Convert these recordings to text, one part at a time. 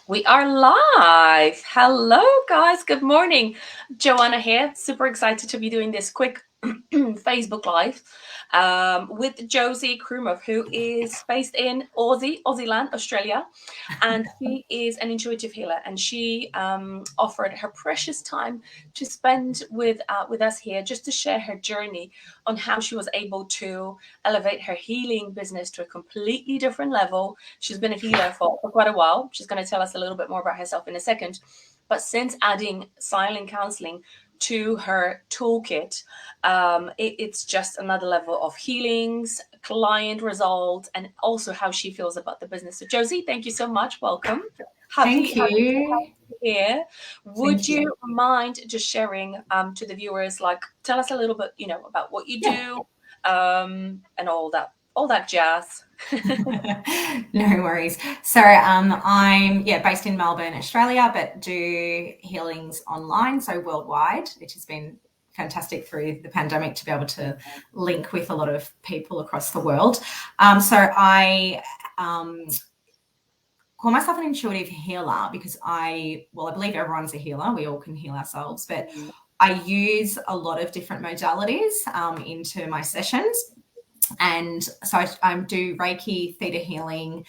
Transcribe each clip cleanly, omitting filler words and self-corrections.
We are live. Hello, guys. Good morning. Joanna here. Super excited to be doing this quick Facebook Live with Josie Krumov, who is based in Aussie land, Australia. And she is an intuitive healer. And she offered her precious time to spend with us here just to share her journey on how she was able to elevate her healing business to a completely different level. She's been a healer for quite a while. She's going to tell us a little bit more about herself in a second. But since adding silent counseling to her toolkit, it's just another level of healings, client results, and also how she feels about the business. So, Josie, thank you so much. Welcome. Thank Happy to you. have you here. Would you mind just sharing to the viewers, like, tell us a little bit, about what you Yeah. do, and all that jazz. No worries. So I'm based in Melbourne, Australia, but do healings online, so worldwide, which has been fantastic through the pandemic to be able to link with a lot of people across the world. So I call myself an intuitive healer because I believe everyone's a healer. We all can heal ourselves, but I use a lot of different modalities into my sessions. And so I do Reiki, theta healing,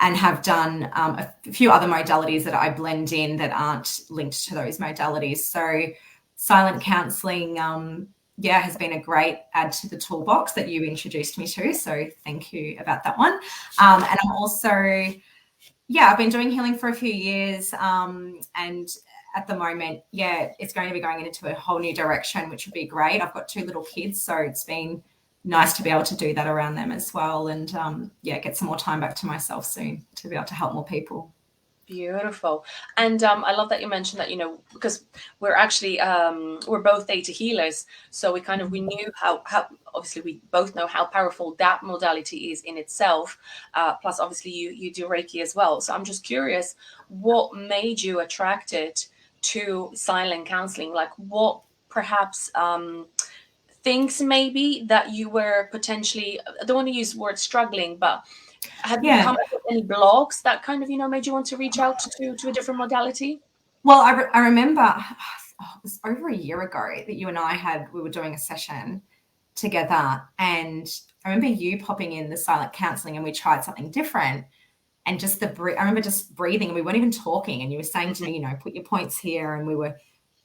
and have done a few other modalities that I blend in that aren't linked to those modalities. So silent counselling, has been a great add to the toolbox that you introduced me to. So thank you about that one. And I'm also, I've been doing healing for a few years, and at the moment, it's going to be going into a whole new direction, which would be great. I've got 2 little kids, so it's been nice to be able to do that around them as well, and get some more time back to myself soon to be able to help more people. Beautiful. And I love that you mentioned that, because we're actually we're both theta healers, so we knew how obviously we both know how powerful that modality is in itself. Plus obviously you do Reiki as well. So I'm just curious, what made you attracted to silent counseling? Like, what perhaps things maybe that you were potentially, I don't want to use the word struggling, but have you Yeah. come across any blogs that made you want to reach out to a different modality? Well, I remember it was over a year ago that you and we were doing a session together, and I remember you popping in the silent counseling, and we tried something different. And just I remember just breathing, and we weren't even talking, and you were saying to me, put your points here, and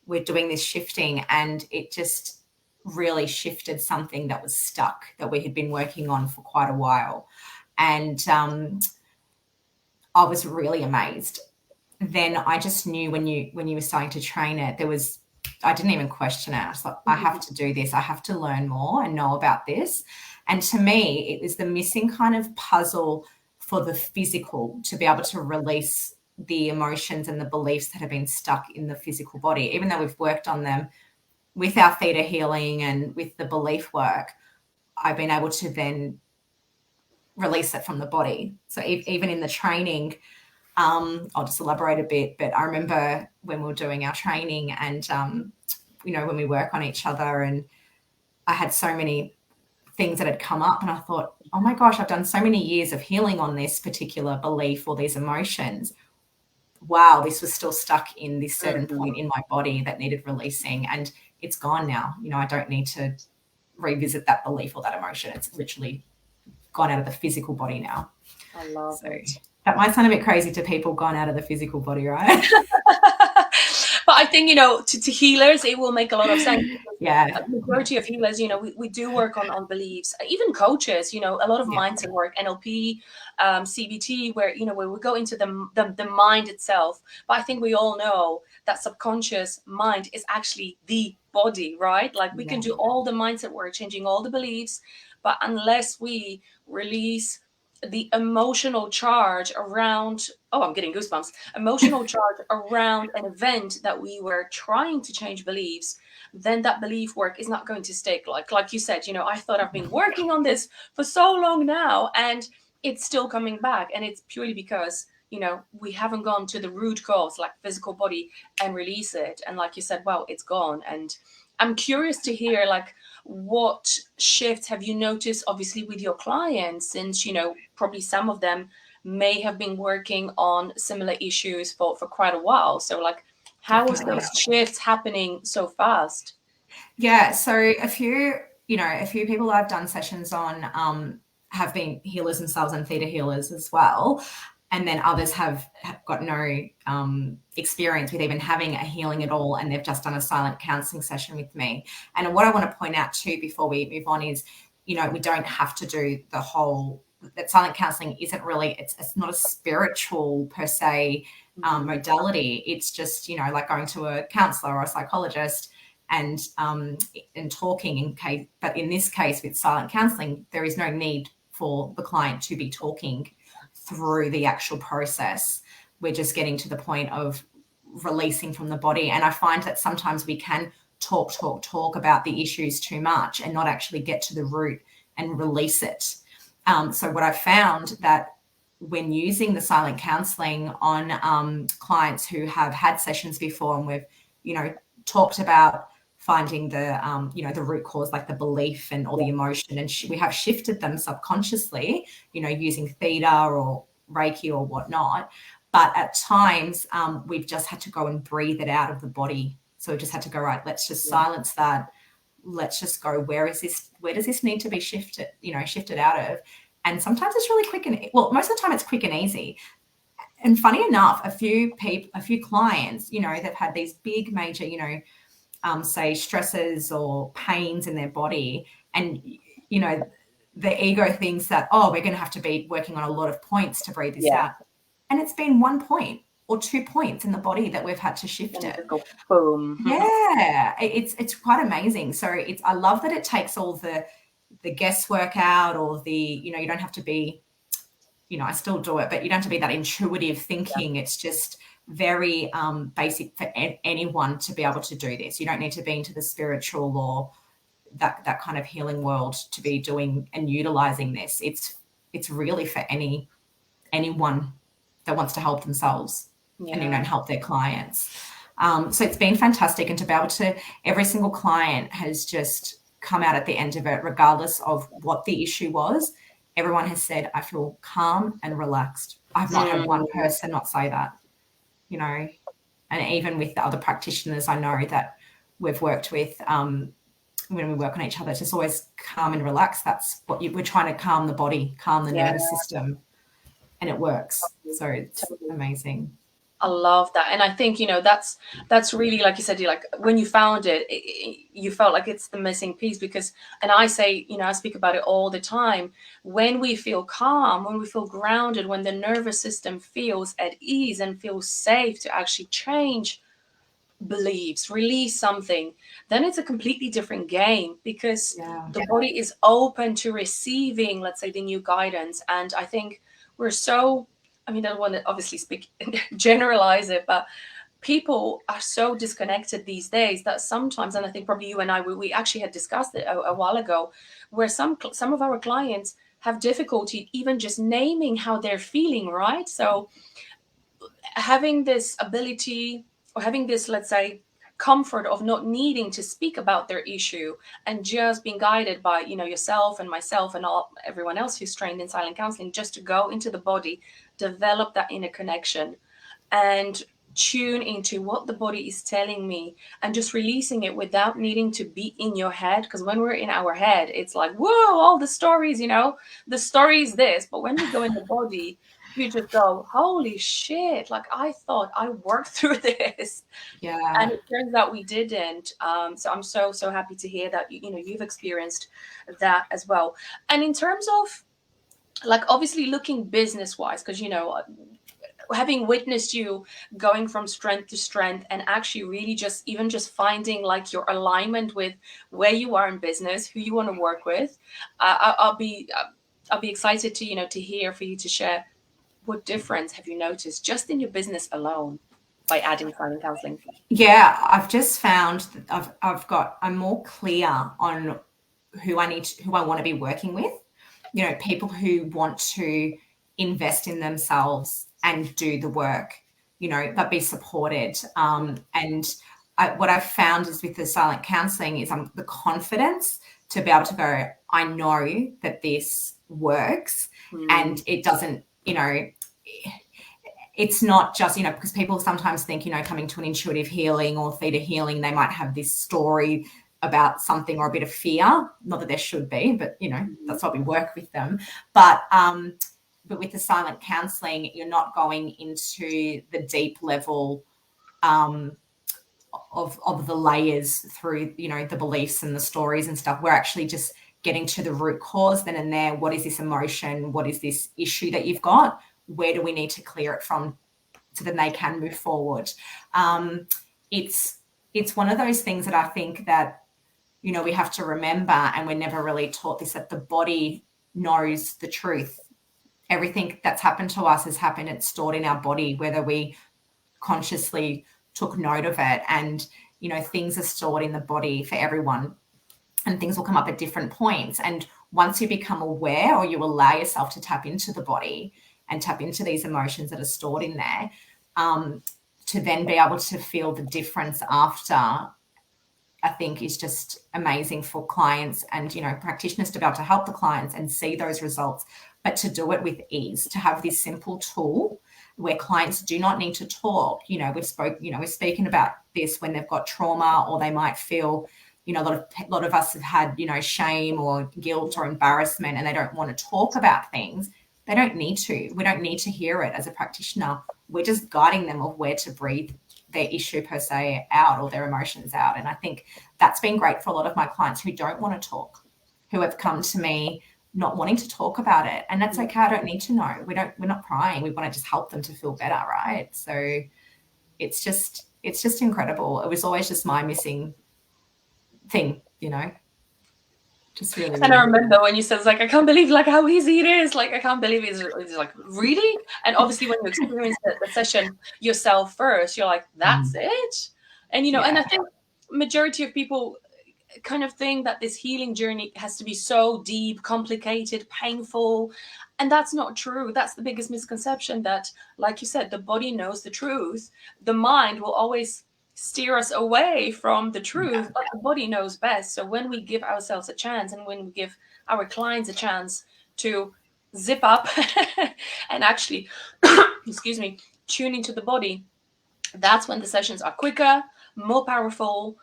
we're doing this shifting, and it just really shifted something that was stuck that we had been working on for quite a while. And I was really amazed. Then I just knew when you were starting to train it, I didn't even question it. I was like, I have to do this. I have to learn more and know about this. And to me, it was the missing kind of puzzle for the physical to be able to release the emotions and the beliefs that have been stuck in the physical body. Even though we've worked on them with our theta healing and with the belief work, I've been able to then release it from the body. So even in the training, I'll just elaborate a bit, but I remember when we were doing our training and, when we work on each other, and I had so many things that had come up, and I thought, oh my gosh, I've done so many years of healing on this particular belief or these emotions. Wow, this was still stuck in this certain point in my body that needed releasing, and it's gone now. I don't need to revisit that belief or that emotion. It's literally gone out of the physical body now. I love it. That might sound a bit crazy to people gone out of the physical body, right? But I think, to healers, it will make a lot of sense. Yeah. The majority of healers, we do work on beliefs. Even coaches, a lot of mindset work, NLP, CBT, where we go into the mind itself. But I think we all know that subconscious mind is actually the body, right? Like, we can do all the mindset work, changing all the beliefs, but unless we release the emotional charge around, oh, I'm getting goosebumps, emotional charge around an event that we were trying to change beliefs, then that belief work is not going to stick. Like you said, I thought I've been working on this for so long now, and it's still coming back. And it's purely because, we haven't gone to the root cause, like physical body, and release it. And like you said, well, it's gone. And I'm curious to hear, like, what shifts have you noticed, obviously, with your clients, since, probably some of them may have been working on similar issues for quite a while. So like, how was Definitely. those shifts happening so fast? Yeah, so a few people I've done sessions on have been healers themselves and theta healers as well. And then others have got no experience with even having a healing at all, and they've just done a silent counselling session with me. And what I want to point out too before we move on is, we don't have to do the whole, that silent counselling isn't really, it's not a spiritual per se modality. It's just, like going to a counsellor or a psychologist and talking in case, but in this case with silent counselling, there is no need for the client to be talking through the actual process. We're just getting to the point of releasing from the body. And I find that sometimes we can talk about the issues too much and not actually get to the root and release it. So what I found that when using the silent counselling on clients who have had sessions before, and we've, talked about finding the, the root cause, like the belief and or the emotion, and we have shifted them subconsciously, using theta or Reiki or whatnot. But at times, we've just had to go and breathe it out of the body. So we just had to go, right, let's just silence that. Let's just go, where does this need to be shifted out of? And sometimes it's really quick most of the time it's quick and easy. And funny enough, a few clients, they've had these big major, say stresses or pains in their body, and the ego thinks that, we're going to have to be working on a lot of points to breathe this out, and it's been 1 point or 2 points in the body that we've had to shift it. Go boom. Yeah, it's quite amazing. So I love that it takes all the guesswork out, or the, you don't have to be, I still do it, but you don't have to be that intuitive thinking. It's just very basic for anyone to be able to do this. You don't need to be into the spiritual or that kind of healing world to be doing and utilizing this. It's really for anyone that wants to help themselves and help their clients. So it's been fantastic, and to be able to, every single client has just come out at the end of it, regardless of what the issue was. Everyone has said, I feel calm and relaxed. I've not had one person not say that, and even with the other practitioners I know that we've worked with, when we work on each other, it's just always calm and relaxed. That's what we're trying to calm the body, calm the nervous system, and it works. So it's amazing. I love that. And I think, that's really, like you said, when you found it, you felt like it's the missing piece, because, and I say, I speak about it all the time. When we feel calm, when we feel grounded, when the nervous system feels at ease and feels safe to actually change beliefs, release something, then it's a completely different game, because the body is open to receiving, let's say, the new guidance. And I think we're so, I don't want to obviously generalize it, but people are so disconnected these days that sometimes, and I think probably you and I, we actually had discussed it a while ago, where some of our clients have difficulty even just naming how they're feeling, right? So having this ability, or having this, let's say, comfort of not needing to speak about their issue, and just being guided by, yourself and myself and everyone else who's trained in silent counseling, just to go into the body, develop that inner connection, and tune into what the body is telling me, and just releasing it without needing to be in your head. Because when we're in our head, it's like, whoa, all the stories, the story is this. But when we go in the body, you just go, holy shit, like I thought I worked through this. And it turns out we didn't. So I'm so happy to hear that you've experienced that as well. And in terms of, like, obviously looking business wise, because having witnessed you going from strength to strength, and actually really just finding like your alignment with where you are in business, who you want to work with, I'll be excited to to hear, for you to share, what difference have you noticed just in your business alone by adding silent counseling? Yeah, I've just found that I'm more clear on who I want to be working with. People who want to invest in themselves and do the work, but be supported. And what I've found is with the silent counseling is the confidence to be able to go, I know that this works, and it doesn't you know, it's not just, because people sometimes think, coming to an intuitive healing or theta healing, they might have this story about something or a bit of fear. Not that there should be, but, that's why we work with them. But with the silent counselling, you're not going into the deep level of the layers through, the beliefs and the stories and stuff. We're actually just getting to the root cause then and there. What is this emotion? What is this issue that you've got? Where do we need to clear it from so that they can move forward? It's one of those things that I think that, we have to remember, and we're never really taught this, that the body knows the truth. Everything that's happened to us has happened. It's stored in our body, whether we consciously took note of it. And, things are stored in the body for everyone, and things will come up at different points. And once you become aware, or you allow yourself to tap into the body and tap into these emotions that are stored in there, to then be able to feel the difference after, I think is just amazing for clients and, practitioners to be able to help the clients and see those results, but to do it with ease, to have this simple tool where clients do not need to talk. We're speaking about this when they've got trauma, or they might feel, a lot of us have had, shame or guilt or embarrassment, and they don't want to talk about things. They don't need to. We don't need to hear it as a practitioner. We're just guiding them of where to breathe their issue per se out, or their emotions out. And I think that's been great for a lot of my clients who don't want to talk, who have come to me not wanting to talk about it. And that's okay. I don't need to know. We're not prying. We want to just help them to feel better, right? So it's just incredible. It was always just my missing thing, just really. And I remember when you said, I can't believe how easy it is. I can't believe it's really. And obviously when you experience the session yourself first, you're like, that's it. And, and I think majority of people kind of think that this healing journey has to be so deep, complicated, painful. And that's not true. That's the biggest misconception, that, like you said, the body knows the truth. The mind will always steer us away from the truth, but the body knows best. So when we give ourselves a chance, and when we give our clients a chance to zip up and actually, excuse me, tune into the body, that's when the sessions are quicker, more powerful.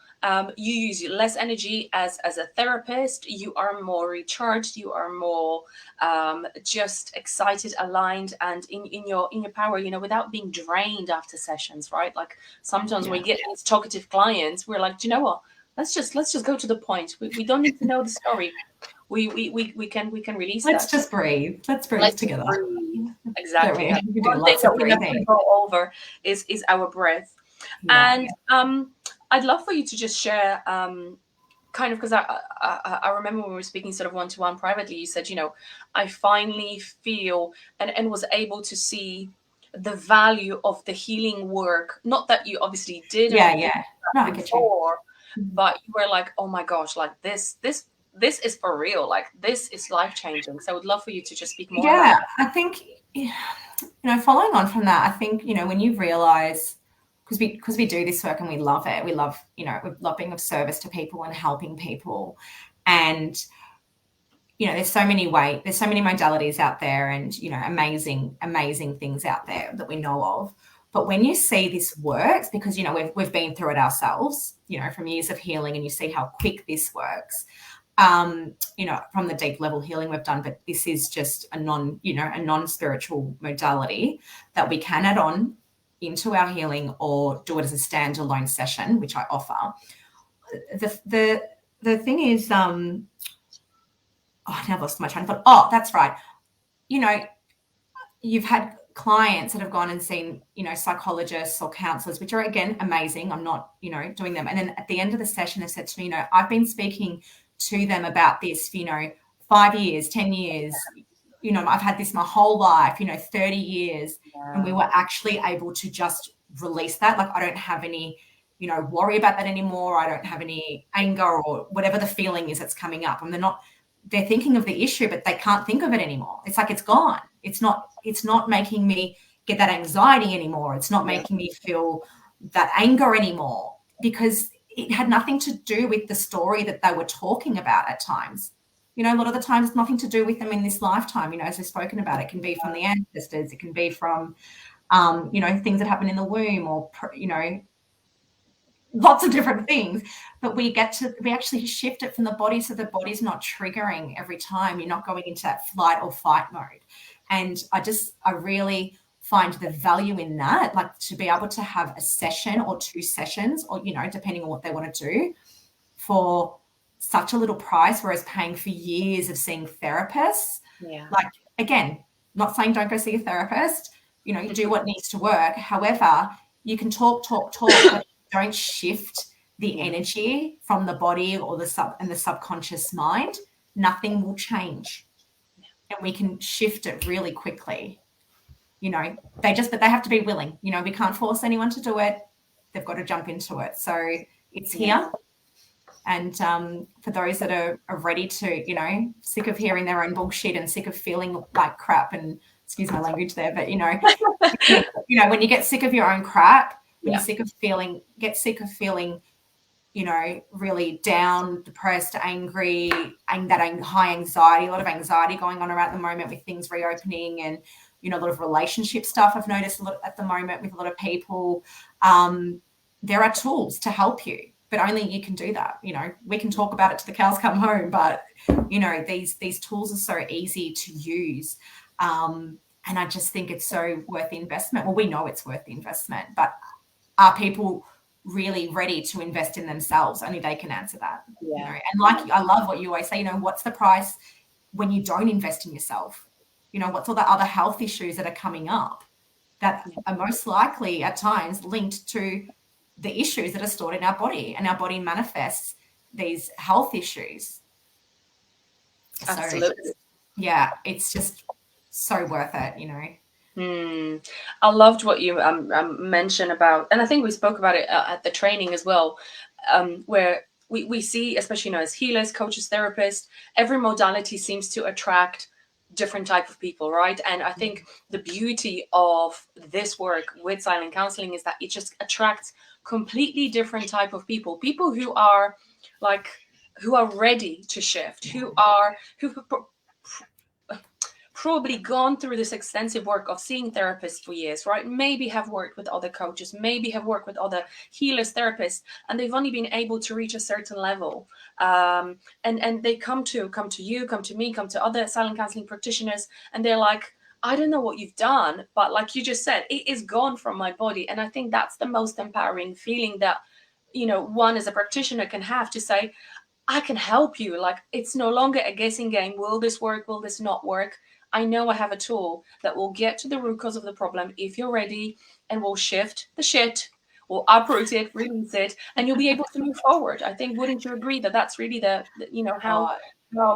You use less energy as a therapist. You are more recharged. You are more just excited, aligned, and in your power. Without being drained after sessions, right? Sometimes when we get these talkative clients, we're like, do you know what? Let's just go to the point. We don't need to know the story. We can release. Let's just breathe. Let's together. Breathe. Exactly. One thing that we never go over is our breath. And I'd love for you to just share, kind of, because I remember when we were speaking sort of one-to-one privately, you said, I finally feel and was able to see the value of the healing work. Not that you obviously did before, but you were like, oh my gosh, this is for real. This is life-changing. So I would love for you to just speak more about that. I think, following on from that, I think, when you realize, because we do this work and we love it. We love, we love being of service to people and helping people. And, there's so many modalities out there, and, amazing things out there that we know of. But when you see this works, because, we've been through it ourselves, from years of healing, and you see how quick this works, from the deep level healing we've done, but this is just a non-spiritual modality that we can add on into our healing, or do it as a standalone session, which I offer. The thing is, now I've lost my train of thought. Oh, that's right. You've had clients that have gone and seen, psychologists or counselors, which are, again, amazing. I'm not, doing them. And then at the end of the session, they said to me, I've been speaking to them about this for, 5 years, 10 years, I've had this my whole life, 30 years. Yeah. And we were actually able to just release that. I don't have any, worry about that anymore. I don't have any anger or whatever the feeling is that's coming up. And they're thinking of the issue, but they can't think of it anymore. It's it's gone. It's not making me get that anxiety anymore. It's not making me feel that anger anymore, because it had nothing to do with the story that they were talking about at times. You know, a lot of the times it's nothing to do with them in this lifetime. You know, as we've spoken about, it can be from the ancestors, it can be from, you know, things that happen in the womb, or, you know, lots of different things. But we actually shift it from the body, so the body's not triggering every time. You're not going into that flight or fight mode. And I really find the value in that, like to be able to have a session or 2 sessions, or, you know, depending on what they want to do, for such a little price, whereas paying for years of seeing therapists. Yeah. Like, again, not saying don't go see a therapist, you know, you do what needs to work. However, you can talk, but don't shift the energy from the body or the subconscious mind, nothing will change. And we can shift it really quickly. You know, but they have to be willing. You know, we can't force anyone to do it. They've got to jump into it. So it's here. And for those that are ready to, you know, sick of hearing their own bullshit and sick of feeling like crap, and excuse my language there, but, you know, when you get sick of your own crap, when you're get sick of feeling, you know, really down, depressed, angry, and that high anxiety, a lot of anxiety going on around the moment with things reopening, and, you know, a lot of relationship stuff I've noticed a lot at the moment with a lot of people. There are tools to help you, but only you can do that. You know, we can talk about it till the cows come home, but, you know, these tools are so easy to use. And I just think it's so worth the investment. Well, we know it's worth the investment, but are people really ready to invest in themselves? Only they can answer that. You know, and like, I love what you always say, you know, what's the price when you don't invest in yourself? You know, what's all the other health issues that are coming up that are most likely at times linked to the issues that are stored in our body, and our body manifests these health issues. Absolutely. So, yeah, it's just so worth it, you know. I loved what you mentioned about, and I think we spoke about it at the training as well, where we see, especially, you know, as healers, coaches, therapists, every modality seems to attract different type of people, right? And I think the beauty of this work with silent counseling is that it just attracts completely different type of people who are ready to shift, who probably gone through this extensive work of seeing therapists for years, right? Maybe have worked with other coaches, maybe have worked with other healers, therapists, and they've only been able to reach a certain level. And they come to you, come to me, come to other silent counseling practitioners, and they're like, I don't know what you've done, but like you just said, it is gone from my body. And I think that's the most empowering feeling that, you know, one as a practitioner can have, to say, I can help you. Like, it's no longer a guessing game. Will this work? Will this not work? I know I have a tool that will get to the root cause of the problem if you're ready, and will shift the shit, will uproot it, release it, and you'll be able to move forward. I think, wouldn't you agree that that's really the you know, how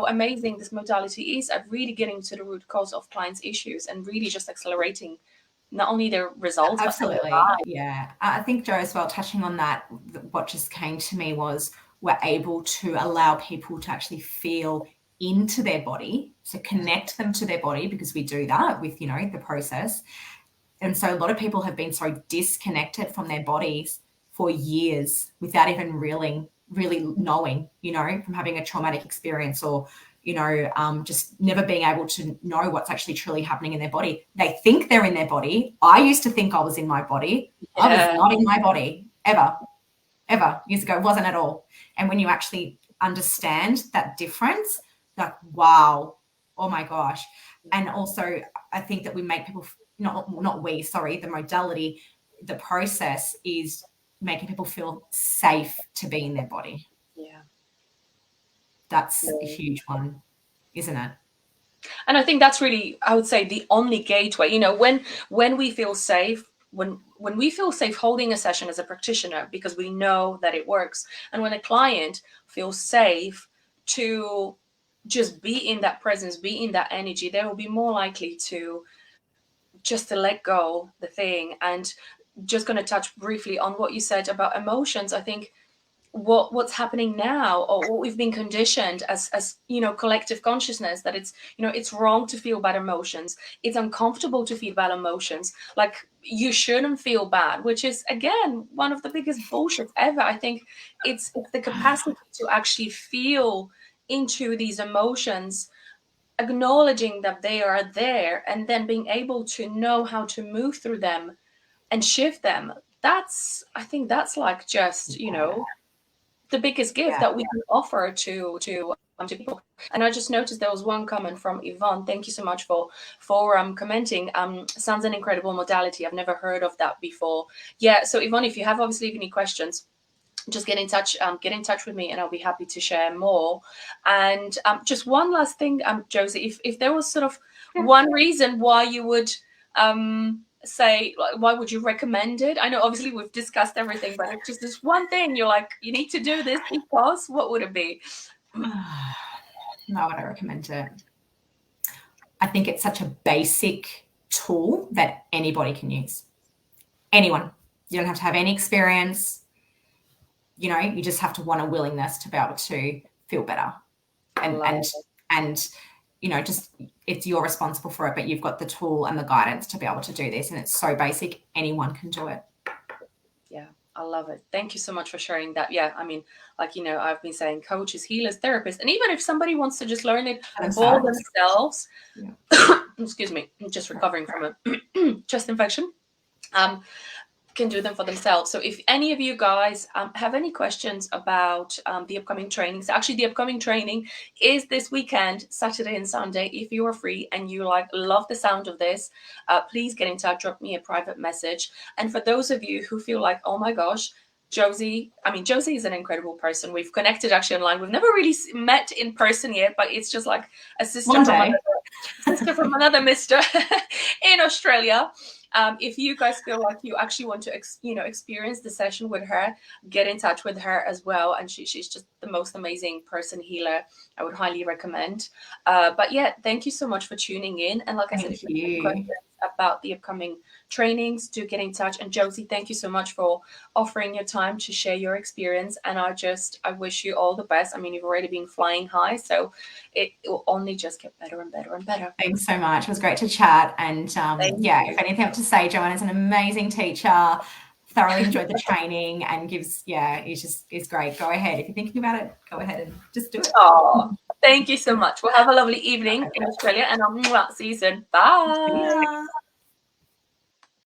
amazing this modality is at really getting to the root cause of clients' issues and really just accelerating not only their results, absolutely, but their lives. yeah. I think, Jo, as well, touching on that, what just came to me was, we're able to allow people to actually feel into their body, so connect them to their body, because we do that with, you know, the process. And so a lot of people have been so disconnected from their bodies for years without even really knowing, you know, from having a traumatic experience, or, you know, just never being able to know what's actually truly happening in their body. They think they're in their body. I used to think I was in my body. I was not in my body ever years ago. It wasn't at all. And when you actually understand that difference, like, wow, oh my gosh. And also, I think that we make people, the modality, the process is making people feel safe to be in their body. Yeah. That's a huge one, isn't it? And I think that's really, I would say, the only gateway. You know, when we feel safe, when we feel safe holding a session as a practitioner, because we know that it works, and when a client feels safe to just be in that presence, be in that energy, they will be more likely to just to let go the thing. And just going to touch briefly on what you said about emotions. I think what's happening now, or what we've been conditioned as you know, collective consciousness, that it's, you know, it's wrong to feel bad emotions, it's uncomfortable to feel bad emotions, like you shouldn't feel bad, which is, again, one of the biggest bullshit ever. I think it's the capacity to actually feel into these emotions, acknowledging that they are there, and then being able to know how to move through them and shift them. I think that's like just, the biggest gift that we can offer to people. And I just noticed there was one comment from Yvonne. Thank you so much for commenting. Sounds an incredible modality. I've never heard of that before. Yeah. So Yvonne, if you have obviously any questions, just get in touch. Get in touch with me, and I'll be happy to share more. And just one last thing, Josie, if there was sort of one reason why you would say, like, why would you recommend it? I know obviously we've discussed everything, but if just this one thing you're like, you need to do this because, what would it be? No, would I recommend it? I think it's such a basic tool that anybody can use. Anyone. You don't have to have any experience. You just have to want a willingness to be able to feel better. And just, it's you're responsible for it, but you've got the tool and the guidance to be able to do this. And it's so basic, anyone can do it. Yeah, I love it. Thank you so much for sharing that. Yeah, I mean, like, I've been saying coaches, healers, therapists, and even if somebody wants to just learn it for themselves, excuse me, I'm just recovering from a chest infection, can do them for themselves. So if any of you guys have any questions about the upcoming trainings, actually the upcoming training is this weekend, Saturday and Sunday. If you are free and you love the sound of this, please get in touch, drop me a private message. And for those of you who feel like, oh my gosh, Josie is an incredible person. We've connected actually online. We've never really met in person yet, but it's just like a sister from another mister in Australia. If you guys feel like you actually want to, experience the session with her, get in touch with her as well. And she's just the most amazing person, healer. I would highly recommend. But yeah, thank you so much for tuning in. And like I said, if you have questions about the upcoming trainings, do get in touch. And Josie, thank you so much for offering your time to share your experience. And I wish you all the best. I mean, you've already been flying high, so it will only just get better and better and better. Thanks so much. It was great to chat. And if anything I have to say, Joanna's an amazing teacher. Thoroughly enjoyed the training and it's great. Go ahead. If you're thinking about it, go ahead and just do it. Oh, thank you so much. We'll have a lovely evening in Australia, and I'll see you soon. Bye.